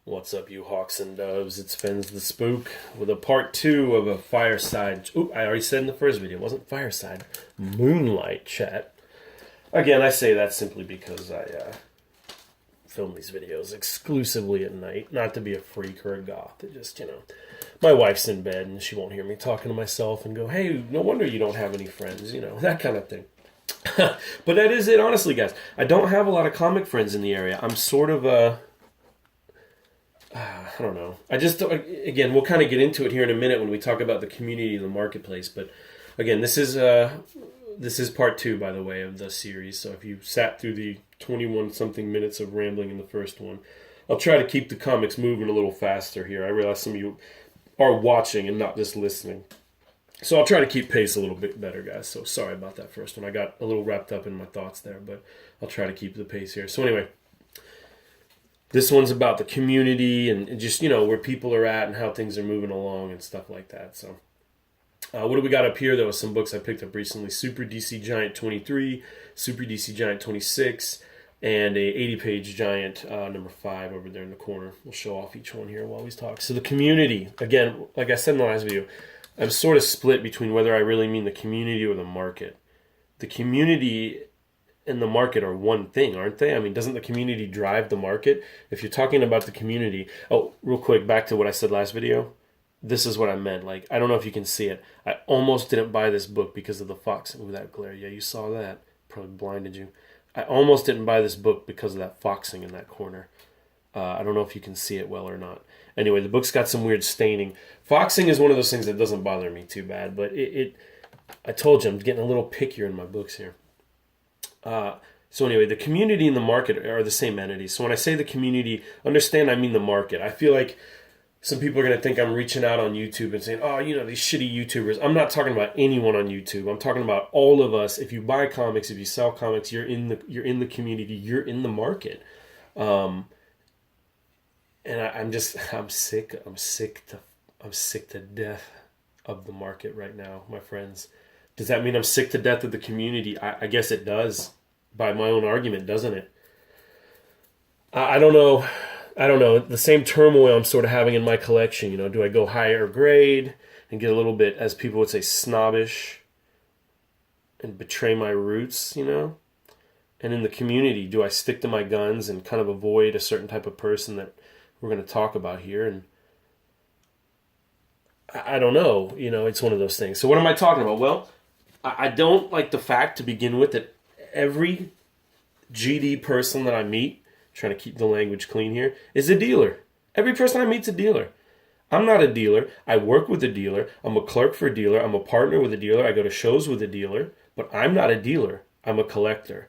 What's up, you hawks and doves? It's FensTheSpook with a part two of a fireside. Oop, I already said in the first video, it wasn't fireside, moonlight chat. Again, I say that simply because I film these videos exclusively at night. Not to be a freak or a goth. It just, my wife's in bed and she won't hear me talking to myself and go, hey, no wonder you don't have any friends, that kind of thing. But that is it, honestly, guys. I don't have a lot of comic friends in the area. I'm sort of I don't know. Again, we'll kind of get into it here in a minute when we talk about the community and the marketplace. But again, this is part two, by the way, of the series. So if you sat through the 21 something minutes of rambling in the first one, I'll try to keep the comics moving a little faster here. I realize some of you are watching and not just listening. So I'll try to keep pace a little bit better, guys. So sorry about that first one. I got a little wrapped up in my thoughts there, but I'll try to keep the pace here. So anyway, this one's about the community and just, where people are at and how things are moving along and stuff like that. So what do we got up here, though? Some books I picked up recently. Super DC Giant 23, Super DC Giant 26, and a 80-page Giant number 5 over there in the corner. We'll show off each one here while we talk. So the community, again, like I said in the last video, I'm sort of split between whether I really mean the community or the market. The community and the market are one thing, aren't they? I mean, doesn't the community drive the market? If you're talking about the community... Oh, real quick, back to what I said last video. This is what I meant. Like, I don't know if you can see it. I almost didn't buy this book because of the fox. Ooh, that glare. Yeah, you saw that. Probably blinded you. I almost didn't buy this book because of that foxing in that corner. I don't know if you can see it well or not. Anyway, the book's got some weird staining. Foxing is one of those things that doesn't bother me too bad, but I told you, I'm getting a little pickier in my books here. So anyway, the community and the market are the same entity. So when I say the community, understand I mean the market. I feel like some people are going to think I'm reaching out on YouTube and saying, oh, these shitty YouTubers. I'm not talking about anyone on YouTube. I'm talking about all of us. If you buy comics, if you sell comics, you're in the community. You're in the market. And I'm sick. I'm sick to death of the market right now, my friends. Does that mean I'm sick to death of the community? I guess it does, by my own argument, doesn't it? I don't know. The same turmoil I'm sort of having in my collection. Do I go higher grade and get a little bit, as people would say, snobbish and betray my roots, And in the community, do I stick to my guns and kind of avoid a certain type of person that we're going to talk about here? And I don't know. It's one of those things. So what am I talking about? Well, I don't like the fact, to begin with, that every GD person that I meet, trying to keep the language clean here, is a dealer. Every person I meet's a dealer. I'm not a dealer. I work with a dealer. I'm a clerk for a dealer. I'm a partner with a dealer. I go to shows with a dealer. But I'm not a dealer. I'm a collector.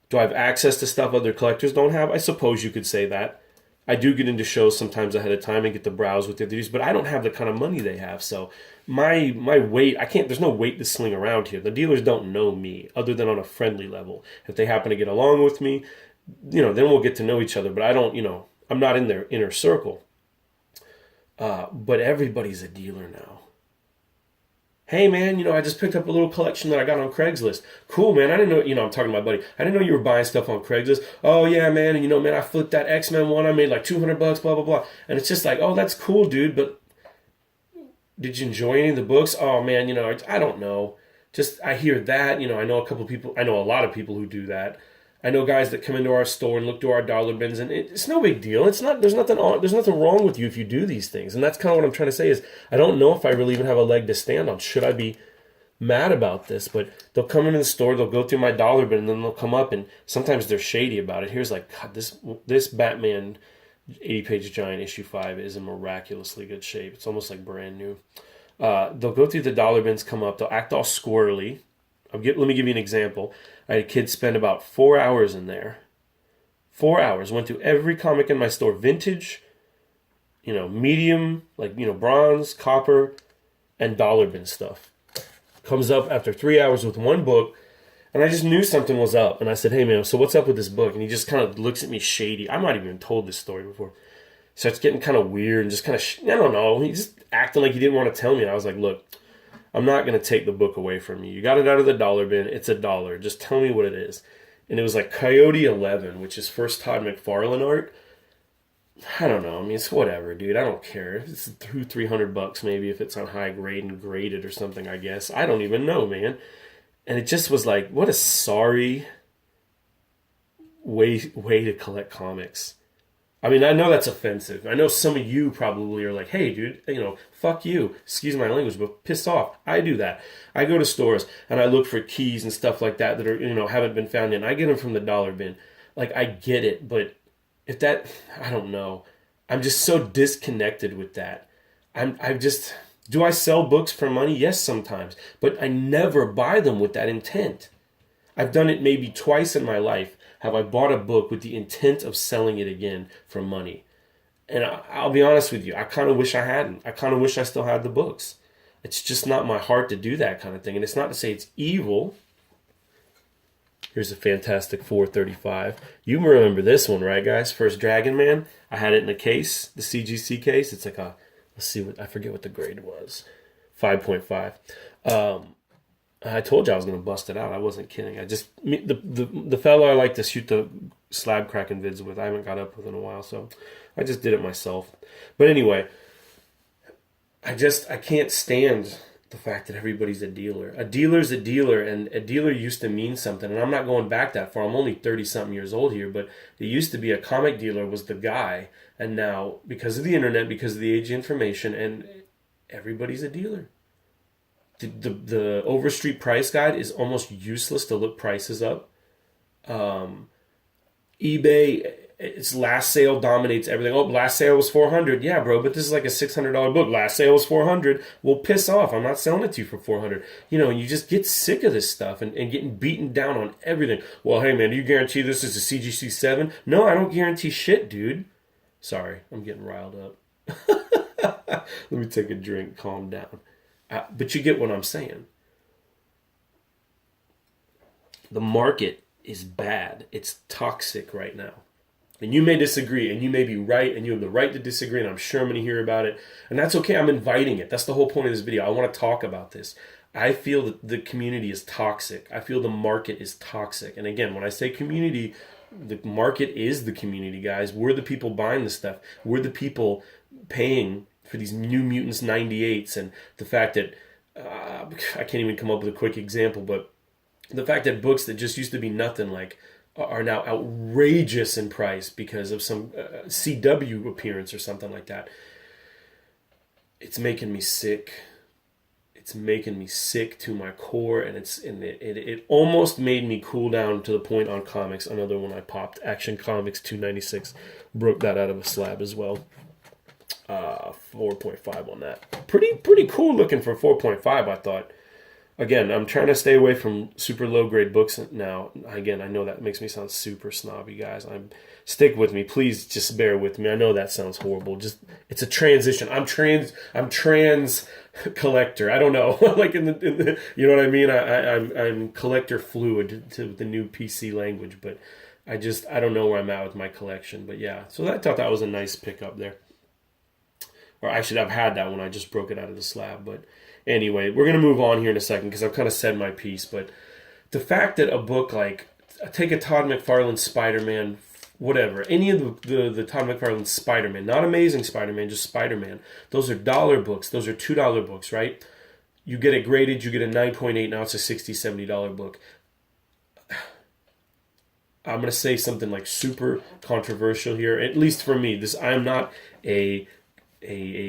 Do I have access to stuff other collectors don't have? I suppose you could say that. I do get into shows sometimes ahead of time and get to browse with the other dudes, but I don't have the kind of money they have. So my weight, there's no weight to sling around here. The dealers don't know me other than on a friendly level. If they happen to get along with me, then we'll get to know each other. But I don't, I'm not in their inner circle. But everybody's a dealer now. Hey, man, I just picked up a little collection that I got on Craigslist. Cool, man. I didn't know, I'm talking to my buddy. I didn't know you were buying stuff on Craigslist. Oh, yeah, man. And, man, I flipped that X-Men one. I made like $200, blah, blah, blah. And it's just like, oh, that's cool, dude. But did you enjoy any of the books? Oh, man, I don't know. Just, I hear that. I know a lot of people who do that. I know guys that come into our store and look through our dollar bins, and it's no big deal. There's nothing wrong with you if you do these things. And that's kind of what I'm trying to say is I don't know if I really even have a leg to stand on. Should I be mad about this? But they'll come into the store, they'll go through my dollar bin, and then they'll come up, and sometimes they're shady about it. Here's like, God, this Batman 80-page Giant issue 5 is in miraculously good shape. It's almost like brand new. They'll go through the dollar bins, come up, they'll act all squirrely. Let me give you an example. I had a kid spend about 4 hours in there. 4 hours. Went through every comic in my store. Vintage, medium, like, bronze, copper, and dollar bin stuff. Comes up after 3 hours with one book, and I just knew something was up. And I said, hey, man, so what's up with this book? And he just kind of looks at me shady. I might have even told this story before. Starts getting kind of weird and just kind of, I don't know. He just acting like he didn't want to tell me. And I was like, look, I'm not going to take the book away from you. You got it out of the dollar bin. It's $1. Just tell me what it is. And it was like Coyote 11, which is first Todd McFarlane art. I don't know. I mean, it's whatever, dude. I don't care. It's $300 maybe if it's on high grade and graded or something, I guess. I don't even know, man. And it just was like, what a sorry way to collect comics. I mean, I know that's offensive. I know some of you probably are like, hey, dude, fuck you. Excuse my language, but piss off. I do that. I go to stores and I look for keys and stuff like that that are, haven't been found in. I get them from the dollar bin. Like, I get it, but if that, I don't know. I'm just so disconnected with that. Do I sell books for money? Yes, sometimes. But I never buy them with that intent. I've done it maybe twice in my life. Have I bought a book with the intent of selling it again for money? And I'll be honest with you, I kind of wish I hadn't. I kind of wish I still had the books. It's just not my heart to do that kind of thing. And it's not to say it's evil. Here's a fantastic 435. You remember this one, right, guys? First Dragon Man. I had it in a case, the CGC case. It's like let's see, I forget what the grade was. 5.5. I told you I was going to bust it out. I wasn't kidding. The fellow I like to shoot the slab cracking vids with, I haven't got up with in a while, so I just did it myself. But anyway, I can't stand the fact that everybody's a dealer. A dealer's a dealer, and a dealer used to mean something. And I'm not going back that far. I'm only 30-something years old here, but it used to be a comic dealer was the guy. And now, because of the internet, because of the age of information, and everybody's a dealer. The Overstreet price guide is almost useless to look prices up. eBay, its last sale dominates everything. Oh, last sale was $400. Yeah, bro, but this is like a $600 book. Last sale was $400. Well, piss off. I'm not selling it to you for $400. And you just get sick of this stuff and getting beaten down on everything. Well, hey, man, do you guarantee this is a CGC 7? No, I don't guarantee shit, dude. Sorry, I'm getting riled up. Let me take a drink. Calm down. But you get what I'm saying. The market is bad. It's toxic right now. And you may disagree, and you may be right, and you have the right to disagree, and I'm sure I'm going to hear about it. And that's okay. I'm inviting it. That's the whole point of this video. I want to talk about this. I feel that the community is toxic. I feel the market is toxic. And again, when I say community, the market is the community, guys. We're the people buying the stuff. We're the people paying for these New Mutants 98s, and the fact that I can't even come up with a quick example, but the fact that books that just used to be nothing are now outrageous in price because of some CW appearance or something like that. It's making me sick. It's making me sick to my core, and it almost made me cool down to the point on comics. Another one I popped, Action Comics 296, broke that out of a slab as well. 4.5 on that. Pretty cool looking for 4.5, I thought. Again, I'm trying to stay away from super low grade books now. Again, I know that makes me sound super snobby, guys. Stick with me, please. Just bear with me. I know that sounds horrible. It's a transition. I'm trans collector. I don't know. Like in the you know what I mean? I'm collector fluid to the new PC language, but I don't know where I'm at with my collection. But yeah, so I thought that was a nice pickup there. Or actually, I've had that one. I just broke it out of the slab. But anyway, we're going to move on here in a second because I've kind of said my piece. But the fact that a book like, take a Todd McFarlane Spider-Man, whatever, any of the Todd McFarlane Spider-Man, not Amazing Spider-Man, just Spider-Man, those are dollar books. Those are $2 books, right? You get it graded, you get a 9.8, now it's a $60, $70 book. I'm going to say something like super controversial here, at least for me. I'm not a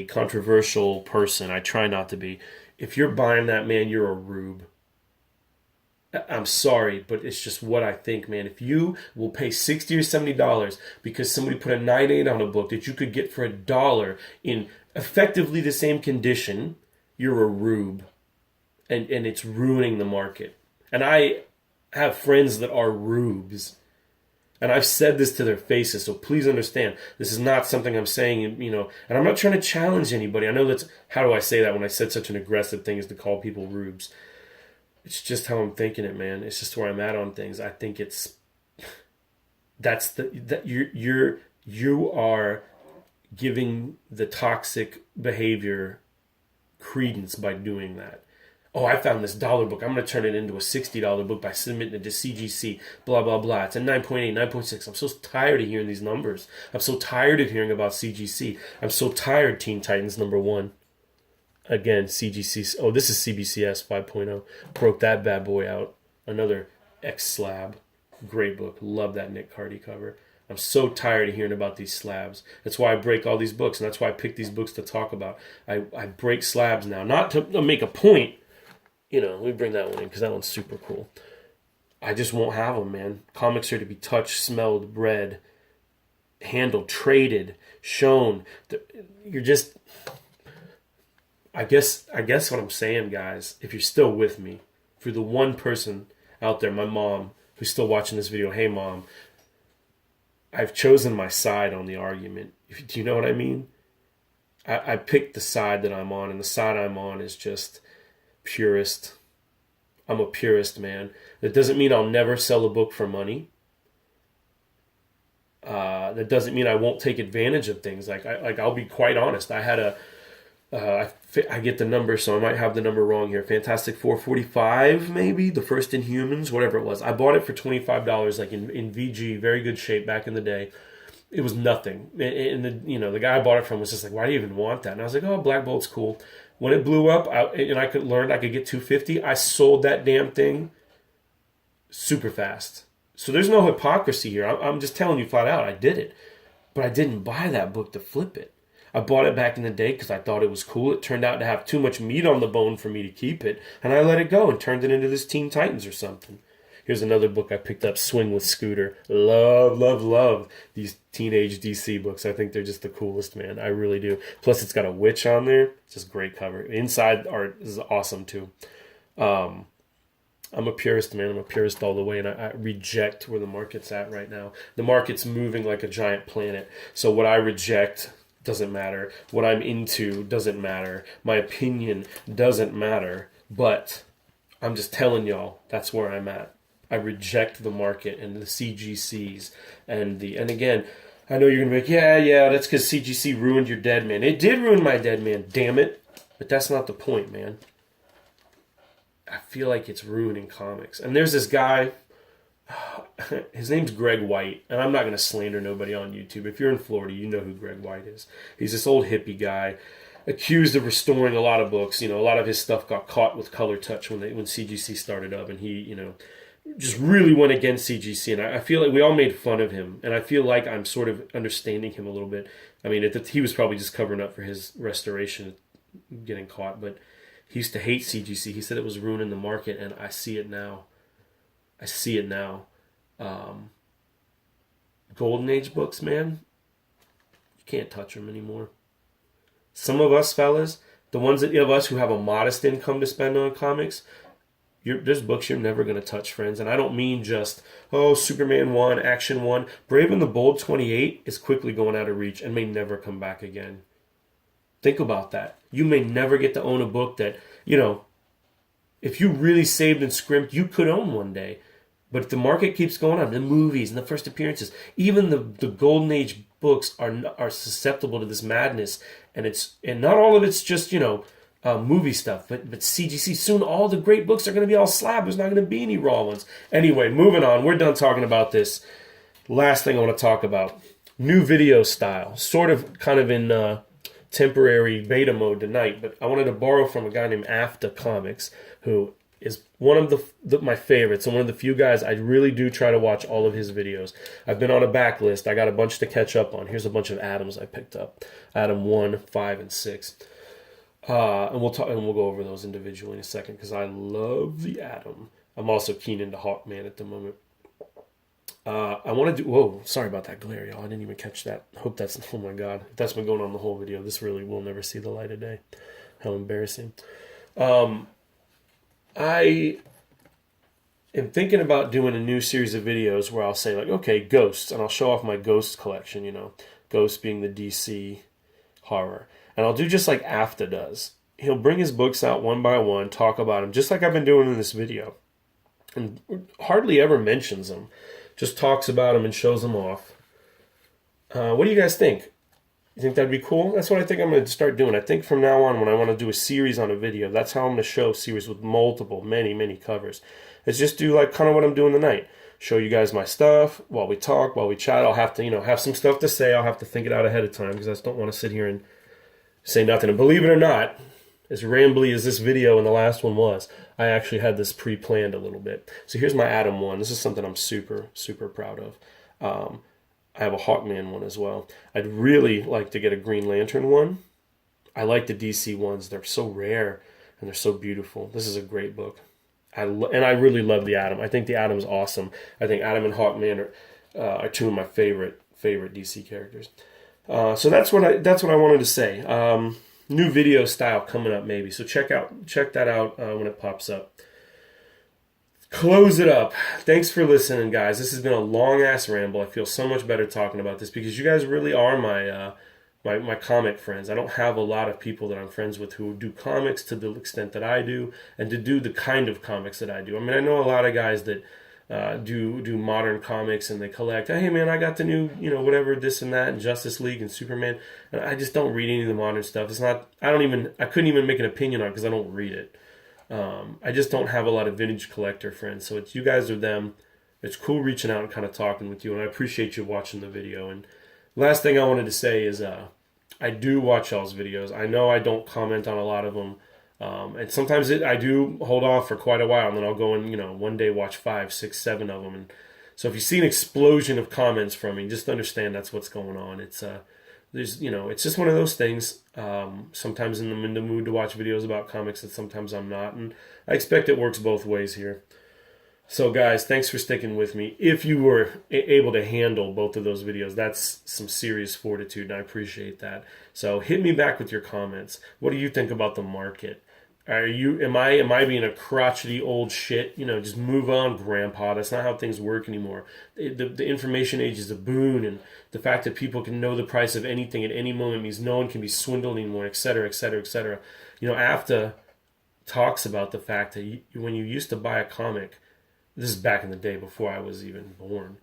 controversial person. I try not to be. If you're buying that, man, you're a rube. I'm sorry, but it's just what I think, man. If you will pay $60 or $70 because somebody put a 9.8 on a book that you could get for $1 in effectively the same condition, you're a rube. And it's ruining the market. And I have friends that are rubes. And I've said this to their faces, so please understand, this is not something I'm saying, and I'm not trying to challenge anybody. I know that's, how do I say that when I said such an aggressive thing as to call people rubes? It's just how I'm thinking it, man. It's just where I'm at on things. I think you are giving the toxic behavior credence by doing that. Oh, I found this dollar book. I'm going to turn it into a $60 book by submitting it to CGC. Blah, blah, blah. It's a 9.8, 9.6. I'm so tired of hearing these numbers. I'm so tired of hearing about CGC. I'm so tired, Teen Titans #1. Again, CGC. Oh, this is CBCS 5.0. Broke that bad boy out. Another X-Slab. Great book. Love that Nick Cardy cover. I'm so tired of hearing about these slabs. That's why I break all these books, and that's why I pick these books to talk about. I break slabs now. Not to make a point. You know, we bring that one in because that one's super cool. I just won't have them, man. Comics are to be touched, smelled, read, handled, traded, shown. You're just... I guess what I'm saying, guys, if you're still with me, for the one person out there, my mom, who's still watching this video, hey, Mom, I've chosen my side on the argument. Do you know what I mean? I picked the side that I'm on, and the side I'm on is just purist. I'm a purist, man. That doesn't mean I'll never sell a book for money. That doesn't mean I won't take advantage of things. I'll be quite honest. I had I get the number, so I might have the number wrong here. Fantastic 445, maybe the first Inhumans, whatever it was. I bought it for $25, like in VG, very good shape back in the day. It was nothing, and the guy I bought it from was just like, "Why do you even want that?" And I was like, "Oh, Black Bolt's cool." When it blew up, and I could get $250, I sold that damn thing super fast. So there's no hypocrisy here. I'm just telling you flat out, I did it, but I didn't buy that book to flip it. I bought it back in the day because I thought it was cool. It turned out to have too much meat on the bone for me to keep it, and I let it go and turned it into this Teen Titans or something. Here's another book I picked up, Swing with Scooter. Love, love, love these teenage DC books. I think they're just the coolest, man. I really do. Plus, it's got a witch on there. Just great cover. Inside art is awesome, too. I'm a purist, man. I'm a purist all the way, and I reject where the market's at right now. The market's moving like a giant planet. So what I reject doesn't matter. What I'm into doesn't matter. My opinion doesn't matter. But I'm just telling y'all, that's where I'm at. I reject the market and the CGCs and again, I know you're gonna be like, yeah, that's because CGC ruined your Dead Man. It did ruin my Dead Man, damn it. But that's not the point, man. I feel like it's ruining comics. And there's this guy, his name's Greg White, and I'm not gonna slander nobody on YouTube. If you're in Florida, you know who Greg White is. He's this old hippie guy, accused of restoring a lot of books. You know, a lot of his stuff got caught with Color Touch when CGC started up, and he, just really went against CGC, and I feel like we all made fun of him, and I feel like I'm sort of understanding him a little bit. I mean, he was probably just covering up for his restoration getting caught, but he used to hate CGC. He said it was ruining the market, and I see it now. Golden Age books, man, you can't touch them anymore. Some of us fellas, the ones of us who have a modest income to spend on comics, there's books you're never going to touch, friends. And I don't mean just, Superman 1, Action 1. Brave and the Bold 28 is quickly going out of reach and may never come back again. Think about that. You may never get to own a book that, if you really saved and scrimped, you could own one day. But if the market keeps going on, the movies and the first appearances, even the Golden Age books are susceptible to this madness. And not all of it's just, movie stuff, but CGC, soon all the great books are going to be all slab. There's not going to be any raw ones. Anyway, moving on. We're done talking about this. Last thing I want to talk about. New video style. Sort of kind of in temporary beta mode tonight, but I wanted to borrow from a guy named After Comics, who is one of my favorites and one of the few guys I really do try to watch all of his videos. I've been on a backlist. I got a bunch to catch up on. Here's a bunch of Atoms I picked up. Atom 1, 5, and 6. And we'll go over those individually in a second because I love the Atom. I'm also keen into Hawkman at the moment. I want to do... Whoa, sorry about that glare, y'all. I didn't even catch that. Hope that's... Oh my god. If that's been going on the whole video, this really will never see the light of day. How embarrassing. I am thinking about doing a new series of videos where I'll say, like, okay, Ghosts, and I'll show off my Ghost collection, Ghosts being the DC horror. And I'll do just like After does. He'll bring his books out one by one, talk about them, just like I've been doing in this video. And hardly ever mentions them. Just talks about them and shows them off. What do you guys think? You think that'd be cool? That's what I think I'm going to start doing. I think from now on, when I want to do a series on a video, that's how I'm going to show series with multiple, many covers. It's just do like kind of what I'm doing tonight. Show you guys my stuff while we talk, while we chat. I'll have to, have some stuff to say. I'll have to think it out ahead of time because I just don't want to sit here and say nothing. And believe it or not, as rambly as this video and the last one was, I actually had this pre-planned a little bit. So here's my Atom one. This is something I'm super proud of. I have a Hawkman one as well. I'd really like to get a Green Lantern one. I like the DC ones. They're so rare and they're so beautiful. This is a great book. And I really love the Atom. I think the Atom's awesome. I think Atom and Hawkman are two of my favorite DC characters. So that's what I wanted to say. New video style coming up maybe. So check that out when it pops up. Close it up. Thanks for listening, guys. This has been a long-ass ramble. I feel so much better talking about this because you guys really are my comic friends. I don't have a lot of people that I'm friends with who do comics to the extent that I do and to do the kind of comics that I do. I mean, I know a lot of guys that do modern comics and they collect, hey, man, I got the new, whatever, this and that, and Justice League and Superman. And I just don't read any of the modern stuff. I couldn't even make an opinion on it because I don't read it. I just don't have a lot of vintage collector friends, so it's you guys or them. It's cool reaching out and kind of talking with you, and I appreciate you watching the video. And last thing I wanted to say is I do watch y'all's videos. I know I don't comment on a lot of them, and sometimes I do hold off for quite a while, and then I'll go and one day watch 5, 6, 7 of them. And so if you see an explosion of comments from me, just understand that's what's going on. It's it's just one of those things. Sometimes I'm in the mood to watch videos about comics and sometimes I'm not. And I expect it works both ways here. So guys, thanks for sticking with me. If you were able to handle both of those videos, that's some serious fortitude and I appreciate that. So hit me back with your comments. What do you think about the market? Am I being a crotchety old shit? Just move on, grandpa. That's not how things work anymore. The information age is a boon, and the fact that people can know the price of anything at any moment means no one can be swindled anymore, et cetera, et cetera, et cetera. AFTA talks about the fact that when you used to buy a comic, this is back in the day before I was even born,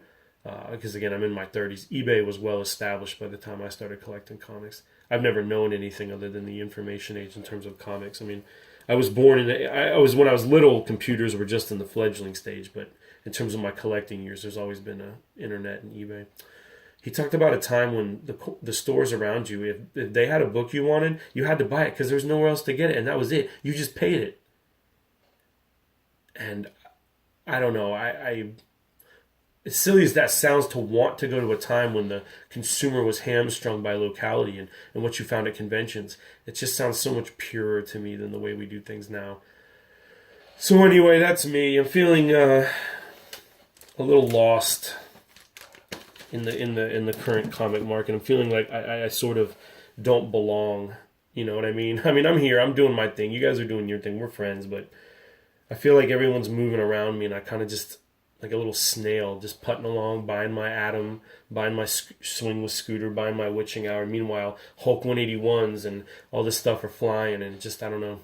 because again, I'm in my 30s. eBay was well established by the time I started collecting comics. I've never known anything other than the information age in terms of comics. I mean, I was born when I was little, computers were just in the fledgling stage, but in terms of my collecting years, there's always been internet and eBay. He talked about a time when the stores around you, if they had a book you wanted, you had to buy it because there was nowhere else to get it, and that was it. You just paid it. And I don't know, as silly as that sounds to want to go to a time when the consumer was hamstrung by locality and what you found at conventions, it just sounds so much purer to me than the way we do things now. So anyway, that's me. I'm feeling a little lost in the current comic market. I'm feeling like I sort of don't belong. You know what I mean? I mean, I'm here. I'm doing my thing. You guys are doing your thing. We're friends, but I feel like everyone's moving around me, and I kind of just like a little snail, just putting along, buying my Atom, buying my Swing with Scooter, buying my Witching Hour. Meanwhile, Hulk 181s and all this stuff are flying, and it just, I don't know.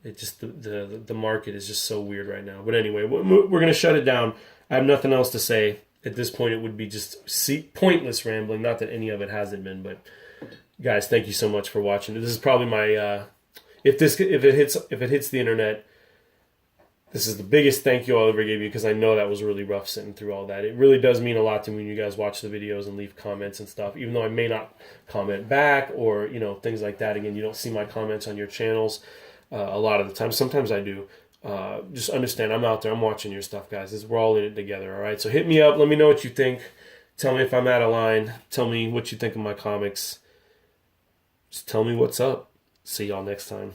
It just, the market is just so weird right now. But anyway, we're going to shut it down. I have nothing else to say. At this point, it would be just pointless rambling. Not that any of it hasn't been, but guys, thank you so much for watching. This is probably my, if it hits the internet, this is the biggest thank you I'll ever give you because I know that was really rough sitting through all that. It really does mean a lot to me when you guys watch the videos and leave comments and stuff, even though I may not comment back or, things like that. Again, you don't see my comments on your channels a lot of the time. Sometimes I do. Just understand, I'm out there. I'm watching your stuff, guys. We're all in it together, all right? So hit me up. Let me know what you think. Tell me if I'm out of line. Tell me what you think of my comics. Just tell me what's up. See y'all next time.